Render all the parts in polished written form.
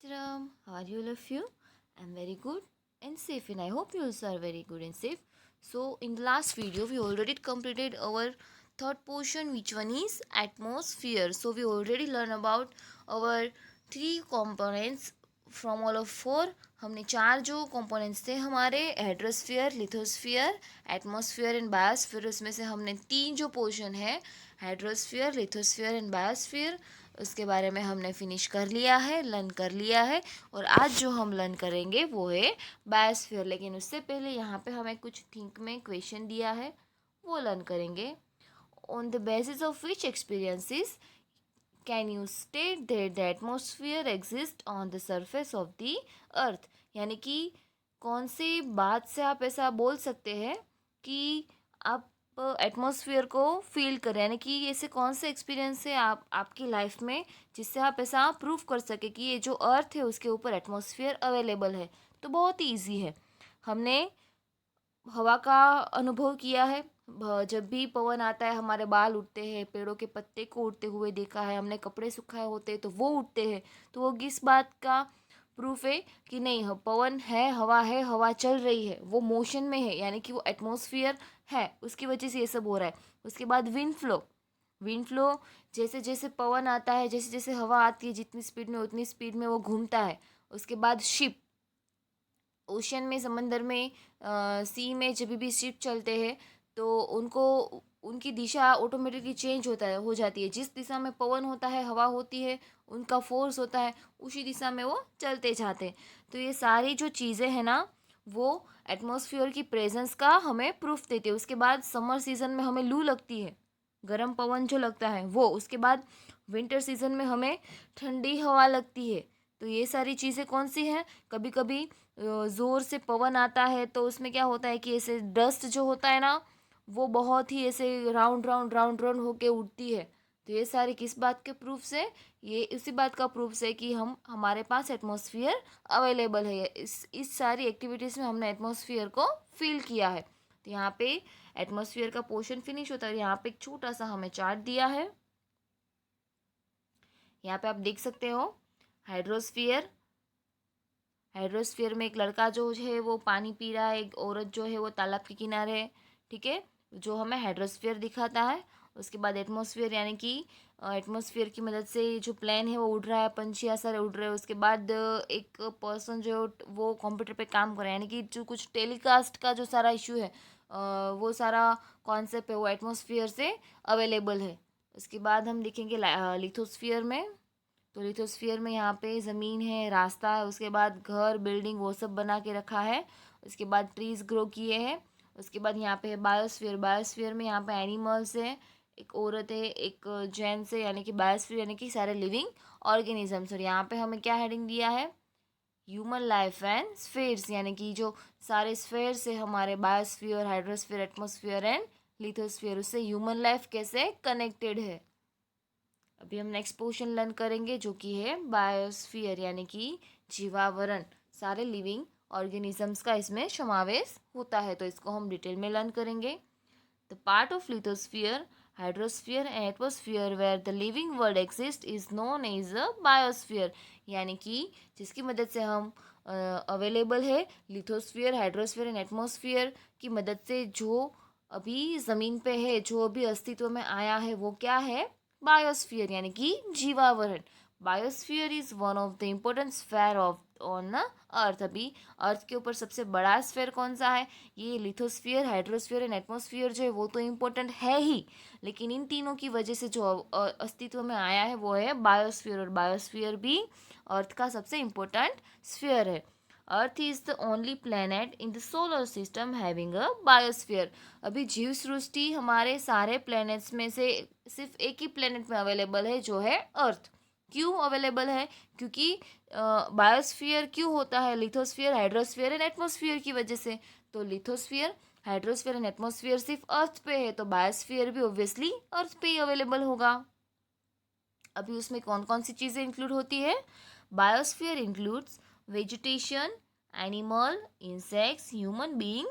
Ram, how are you all of you? I'm very good and safe, and I hope you also are very good and safe. So, in the last video, we already completed our third portion, which one is atmosphere. So, we already learned about our three components from all of four. हमने चार जो components थे हमारे हेड्रोस्फीयर, lithosphere, atmosphere and biosphere, उसमें से हमने तीन जो पोर्शन है हाइड्रोस्फीयर, लिथोस्फीयर एंड बायोस्फीयर, उसके बारे में हमने फिनिश कर लिया है, लर्न कर लिया है। और आज जो हम लर्न करेंगे वो है बायोस्फीयर। लेकिन उससे पहले यहाँ पे हमें कुछ थिंक में क्वेश्चन दिया है, वो लर्न करेंगे। On the basis of which experiences can you state that the atmosphere exist on the surface of the earth, यानी कि कौन सी बात से आप ऐसा बोल सकते हैं कि आप एटमॉस्फेयर को फील करें, यानी कि ऐसे कौन से एक्सपीरियंस है आपकी लाइफ में जिससे आप ऐसा प्रूव कर सके कि ये जो अर्थ है उसके ऊपर एटमॉस्फेयर अवेलेबल है। तो बहुत ही ईजी है। हमने हवा का अनुभव किया है। जब भी पवन आता है हमारे बाल उड़ते हैं, पेड़ों के पत्ते को उड़ते हुए देखा है हमने, कपड़े सुखाए होते हैं तो वो उड़ते हैं। तो वो किस बात का प्रूफ है कि नहीं, पवन है, हवा चल रही है, वो मोशन में है, यानी कि वो एटमॉस्फेयर है, उसकी वजह से ये सब हो रहा है। उसके बाद विंड फ्लो, जैसे जैसे पवन आता है, जैसे जैसे हवा आती है, जितनी स्पीड में उतनी स्पीड में वो घूमता है। उसके बाद शिप, ओशन में, समंदर में, सी में जब भी शिप चलते हैं तो उनको उनकी दिशा ऑटोमेटिकली चेंज होता है, हो जाती है। जिस दिशा में पवन होता है, हवा होती है, उनका फोर्स होता है, उसी दिशा में वो चलते जाते हैं। तो ये सारी जो चीज़ें हैं ना, वो एटमॉस्फेयर की प्रेजेंस का हमें प्रूफ देती है। उसके बाद समर सीजन में हमें लू लगती है, गर्म पवन जो लगता है वो। उसके बाद विंटर सीजन में हमें ठंडी हवा लगती है। तो ये सारी चीज़ें कौन सी हैं? कभी कभी ज़ोर से पवन आता है तो उसमें क्या होता है कि ऐसे डस्ट जो होता है ना, वो बहुत ही ऐसे राउंड राउंड होके उड़ती है। तो ये सारी किस बात के प्रूफ से? ये इसी बात का प्रूफ से कि हम हमारे पास एटमॉस्फेयर अवेलेबल है। इस सारी एक्टिविटीज़ में हमने एटमॉस्फेयर को फील किया है। तो यहाँ पे एटमॉस्फेयर का पोर्शन फिनिश होता है। यहाँ पे एक छोटा सा हमें चार्ट दिया है, यहाँ पे आप देख सकते हो। हाइड्रोस्फीयर, हाइड्रोस्फीयर में एक लड़का जो है वो पानी पी रहा है, एक औरत जो है वो तालाब के किनारे है, ठीक है, जो हमें हाइड्रोस्फीयर दिखाता है। उसके बाद एटमॉस्फेयर, यानी कि एटमॉस्फेयर की मदद से जो प्लेन है वो उड़ रहा है, पंछी सारे उड़ रहे हैं। उसके बाद एक पर्सन जो वो कंप्यूटर पे काम कर रहा है, यानी कि जो कुछ टेलीकास्ट का जो सारा इशू है, वो सारा कॉन्सेप्ट है वो एटमॉस्फेयर से अवेलेबल है। उसके बाद हम देखेंगे लिथोस्फियर में। तो लिथोस्फियर में यहाँ पे ज़मीन है, रास्ता है, उसके बाद घर, बिल्डिंग, वो सब बना के रखा है। उसके बाद ट्रीज ग्रो किए हैं। उसके बाद यहाँ पे है बायोस्फीयर। बायोस्फीयर में यहाँ पे एनिमल्स है, एक औरत है, एक जेंट्स है, यानी कि बायोस्फीयर यानी कि सारे लिविंग ऑर्गेनिजम्स। और यहाँ पे हमें क्या हेडिंग दिया है? ह्यूमन लाइफ एंड स्फेयर्स, यानी कि जो सारे स्फेयर्स है हमारे, biosphere, hydrosphere, atmosphere and lithosphere, उससे ह्यूमन लाइफ कैसे कनेक्टेड है। अभी हम नेक्स्ट पोर्शन लर्न करेंगे जो कि है बायोस्फीयर, यानी कि जीवावरण। सारे लिविंग ऑर्गेनिजम्स का इसमें समावेश होता है, तो इसको हम डिटेल में लर्न करेंगे। The part of lithosphere, hydrosphere and atmosphere where the living world exist is known as a biosphere, यानी कि जिसकी मदद से हम अवेलेबल है लिथोस्फीयर, हाइड्रोस्फीयर एंड एटमॉस्फेयर की मदद से, जो अभी ज़मीन पे है, जो अभी अस्तित्व में आया है, वो क्या है? बायोस्फीयर, यानी कि जीवावरण। Biosphere is one of the important sphere of on earth. अभी अर्थ के ऊपर सबसे बड़ा स्फेयर कौन सा है? ये लिथोस्फीयर, हाइड्रोस्फीयर एंड एटमॉस्फेयर जो है वो तो इम्पोर्टेंट है ही, लेकिन इन तीनों की वजह से जो अस्तित्व में आया है वो है बायोस्फीयर। और बायोस्फीयर भी अर्थ का सबसे इम्पोर्टेंट स्फीयर है। Earth is the only planet in the solar system having a biosphere. अभी जीव सृष्टि हमारे सारे प्लैनेट्स में से सिर्फ एक ही प्लेनेट में अवेलेबल है, जो है अर्थ। क्यों अवेलेबल है? क्योंकि बायोस्फीयर क्यों होता है? लिथोस्फीयर, हाइड्रोस्फीयर एंड एटमॉस्फेयर की वजह से। तो लिथोस्फीयर, हाइड्रोस्फीयर एंड एटमॉस्फेयर सिर्फ अर्थ पे है, तो बायोस्फीयर भी ऑब्वियसली अर्थ पे ही अवेलेबल होगा। अभी उसमें कौन कौन सी चीज़ें इंक्लूड होती है? Biosphere includes vegetation, animal, insects, human being,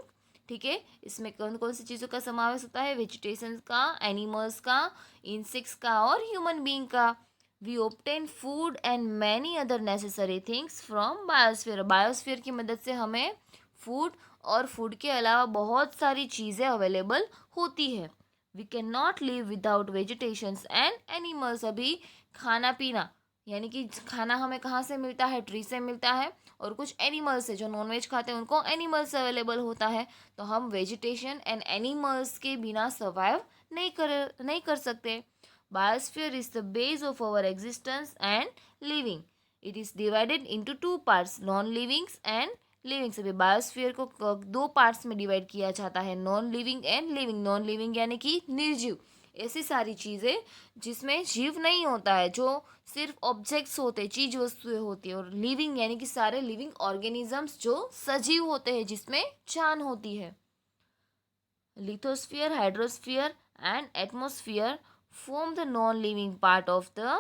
ठीक है। इसमें कौन कौन सी चीज़ों का समावेश होता है? वेजिटेशन का, एनिमल्स का, इंसेक्ट्स का और ह्यूमन बीइंग का। We obtain food and many other necessary things from biosphere. Biosphere की मदद से हमें फूड और फूड के अलावा बहुत सारी चीज़ें अवेलेबल होती है। We can not live without vegetations and animals. अभी खाना पीना यानी कि खाना हमें कहाँ से मिलता है, ट्री से मिलता है, और कुछ एनिमल्स है जो नॉनवेज खाते हैं उनको एनिमल्स अवेलेबल होता है। तो हम वेजिटेशन एंड एनिमल्स के बिना सर्वाइव नहीं कर सकते। Biosphere is the base of our existence and living. It is divided into two parts, non-livings and livings. अभी बायोस्फीयर को दो पार्ट्स में डिवाइड किया जाता है, non living and living. Non living यानी कि निर्जीव, ऐसी सारी चीज़ें जिसमें जीव नहीं होता है, जो सिर्फ ऑब्जेक्ट्स होते हैं, चीज वस्तुएं होती है। और लिविंग यानी कि सारे लिविंग ऑर्गेनिजम्स जो सजीव होते हैं, जिसमें जान होती है। Lithosphere, hydrosphere and atmosphere form the non-living part of the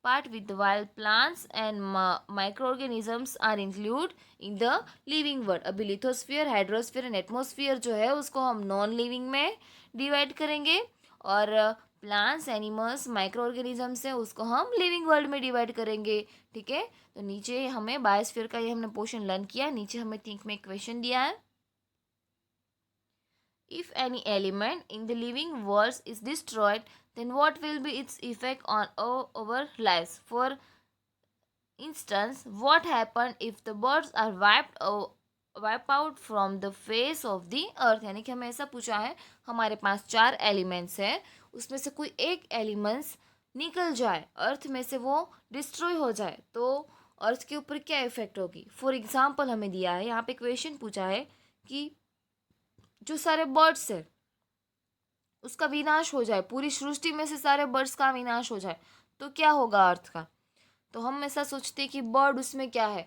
part with while plants and microorganisms are included in the living world। अभी लिथोस्फीयर, हाइड्रोस्फीयर एंड एटमोस्फियर जो है उसको हम नॉन लिविंग में डिवाइड करेंगे, और प्लांट्स, एनिमल्स, माइक्रो ऑर्गेनिजम्स है उसको हम लिविंग वर्ल्ड में डिवाइड करेंगे। ठीक है, तो नीचे हमें बायोस्फीयर का ये हमने पोर्शन लर्न किया। नीचे हमें थिंक में क्वेश्चन दिया है, if any element in the living world is destroyed, then what will be its effect on our lives? For instance, what happens if the birds are wipe out from the face of the earth? यानी कि हमें ऐसा पूछा है, हमारे पास 4 elements है, उसमें से कोई एक एलिमेंट्स निकल जाए, अर्थ में से वो डिस्ट्रॉय हो जाए, तो अर्थ के ऊपर क्या इफेक्ट होगी। फॉर एग्जाम्पल हमें दिया है, यहाँ पे क्वेश्चन पूछा है कि जो सारे बर्ड्स है उसका विनाश हो जाए, पूरी सृष्टि में से सारे बर्ड्स का विनाश हो जाए, तो क्या होगा अर्थ का। तो हम ऐसा सोचते हैं कि बर्ड उसमें क्या है,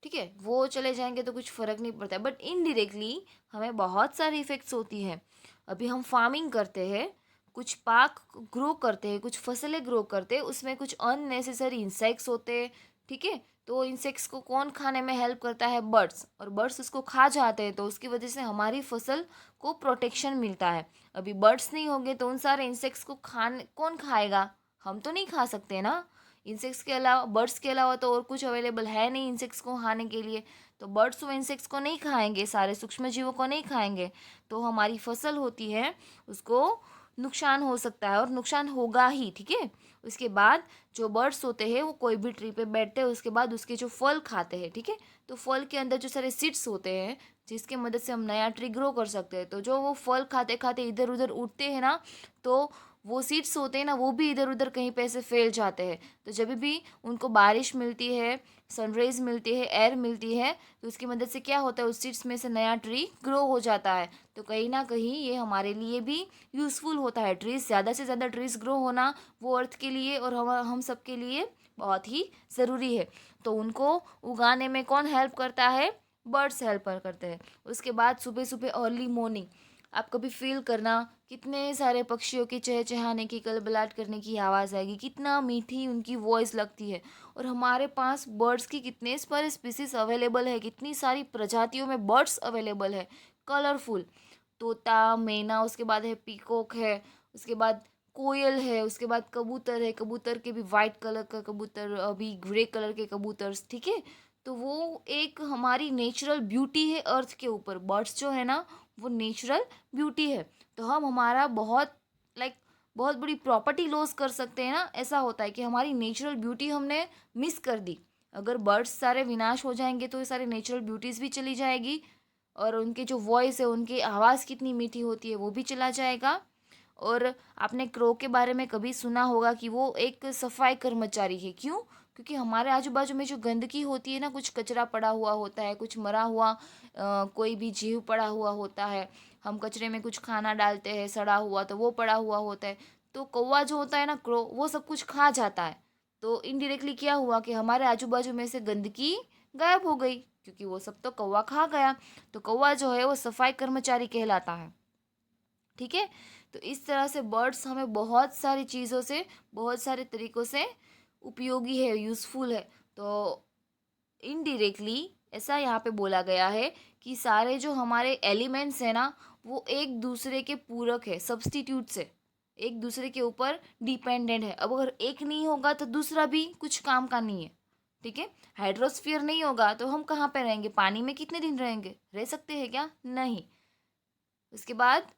ठीक है, वो चले जाएंगे तो कुछ फर्क नहीं पड़ता है, बट इनडायरेक्टली हमें बहुत सारी इफेक्ट्स होती हैं। अभी हम फार्मिंग करते हैं, कुछ पाक ग्रो करते हैं, कुछ फसलें ग्रो करते हैं, उसमें कुछ अननेसेसरी इंसेक्ट्स होते हैं। ठीक है, तो इंसेक्ट्स को कौन खाने में हेल्प करता है, बर्ड्स, और बर्ड्स उसको खा जाते हैं, तो उसकी वजह से हमारी फसल को प्रोटेक्शन मिलता है। अभी बर्ड्स नहीं होंगे तो उन सारे इंसेक्ट्स को खाने कौन खाएगा, हम तो नहीं खा सकते ना। इंसेक्ट्स के अलावा, बर्ड्स के अलावा तो और कुछ अवेलेबल है नहीं इंसेक्ट्स को खाने के लिए, तो बर्ड्स वो इंसेक्ट्स को नहीं खाएंगे, सारे सूक्ष्म जीवों को नहीं खाएंगे, तो हमारी फसल होती है उसको नुकसान हो सकता है, और नुकसान होगा ही। ठीक है, उसके बाद जो बर्ड्स होते हैं वो कोई भी ट्री पे बैठते हैं, उसके बाद उसके जो फल खाते हैं, ठीक है, तो फल के अंदर जो सारे सीड्स होते हैं जिसके मदद से हम नया ट्री ग्रो कर सकते हैं, तो जो वो फल खाते खाते इधर उधर उड़ते हैं ना, तो वो सीड्स होते हैं ना, वो भी इधर उधर कहीं पे ऐसे फैल जाते हैं। तो जब भी उनको बारिश मिलती है, सनराइज मिलती है, एयर मिलती है, तो उसकी मदद से क्या होता है, उस सीड्स में से नया ट्री ग्रो हो जाता है। तो कहीं ना कहीं ये हमारे लिए भी यूज़फुल होता है। ट्रीज, ज़्यादा से ज़्यादा ट्रीज ग्रो होना वो अर्थ के लिए और हम सब के लिए बहुत ही ज़रूरी है। तो उनको उगाने में कौन हेल्प करता है, बर्ड्स हेल्प करते हैं। उसके बाद सुबह सुबह अर्ली मॉर्निंग आप कभी फील करना, कितने सारे पक्षियों की चहचहाने की, कलबलाट करने की आवाज़ आएगी, कितना मीठी उनकी वॉइस लगती है। और हमारे पास बर्ड्स की कितने सारे स्पीसीज अवेलेबल है, कितनी सारी प्रजातियों में बर्ड्स अवेलेबल है, कलरफुल, तोता, मैना, उसके बाद है पीकॉक है, उसके बाद कोयल है, उसके बाद कबूतर है, कबूतर के भी वाइट कलर का कबूतर, अभी ग्रे कलर के कबूतर। ठीक है, तो वो एक हमारी नेचुरल ब्यूटी है अर्थ के ऊपर। बर्ड्स जो है ना वो नेचुरल ब्यूटी है, तो हम हमारा बहुत लाइक बहुत बड़ी प्रॉपर्टी लॉस कर सकते हैं ना। ऐसा होता है कि हमारी नेचुरल ब्यूटी हमने मिस कर दी। अगर बर्ड्स सारे विनाश हो जाएंगे तो ये सारे नेचुरल ब्यूटीज़ भी चली जाएगी, और उनकी जो वॉइस है, उनकी आवाज़ कितनी मीठी होती है, वो भी चला जाएगा। और आपने क्रो के बारे में कभी सुना होगा कि वो एक सफाई कर्मचारी है। क्यों? क्योंकि हमारे आजू बाजू में जो गंदगी होती है ना, कुछ कचरा पड़ा हुआ होता है, कुछ मरा हुआ कोई भी जीव पड़ा हुआ होता है, हम कचरे में कुछ खाना डालते हैं सड़ा हुआ, तो वो पड़ा हुआ होता है, तो कौवा जो होता है ना, क्रो, वो सब कुछ खा जाता है। तो इनडायरेक्टली क्या हुआ कि हमारे आजू बाजू में से गंदगी गायब हो गई, क्योंकि वो सब तो कौवा खा गया। तो कौवा जो है वो सफाई कर्मचारी कहलाता है। ठीक है, तो इस तरह से बर्ड्स हमें बहुत सारी चीज़ों से, बहुत सारे तरीक़ों से उपयोगी है, यूज़फुल है। तो इनडायरेक्टली ऐसा यहाँ पे बोला गया है कि सारे जो हमारे एलिमेंट्स हैं ना, वो एक दूसरे के पूरक है, सब्स्टिट्यूट्स है। एक दूसरे के ऊपर डिपेंडेंट है। अब अगर एक नहीं होगा तो दूसरा भी कुछ काम का नहीं है, ठीक है। हाइड्रोस्फीयर नहीं होगा तो हम कहाँ पे रहेंगे, पानी में कितने दिन रहेंगे, रह सकते हैं क्या, नहीं। उसके बाद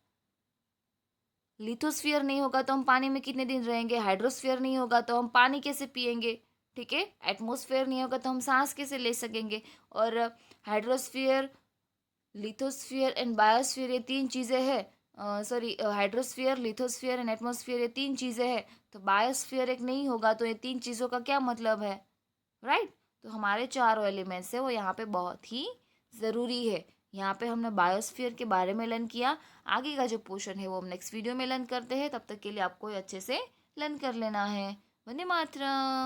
लिथोस्फीयर नहीं होगा तो हम पानी में कितने दिन रहेंगे, हाइड्रोस्फीयर नहीं होगा तो हम पानी कैसे पिएंगे, ठीक है। एटमॉस्फेयर नहीं होगा तो हम सांस कैसे ले सकेंगे। और हाइड्रोस्फीयर, लिथोस्फीयर एंड बायोस्फीयर, ये तीन चीज़ें हैं। Sorry, hydrosphere, lithosphere and atmosphere, ये तीन चीज़ें हैं। तो बायोस्फीयर एक नहीं होगा तो ये तीन चीज़ों का क्या मतलब है, राइट। तो हमारे चारों एलिमेंट्स है वो यहाँ पे बहुत ही ज़रूरी है। यहाँ पे हमने बायोस्फीयर के बारे में लर्न किया। आगे का जो पोर्शन है वो हम नेक्स्ट वीडियो में लर्न करते हैं। तब तक के लिए आपको अच्छे से लर्न कर लेना है। वंदे मातरम।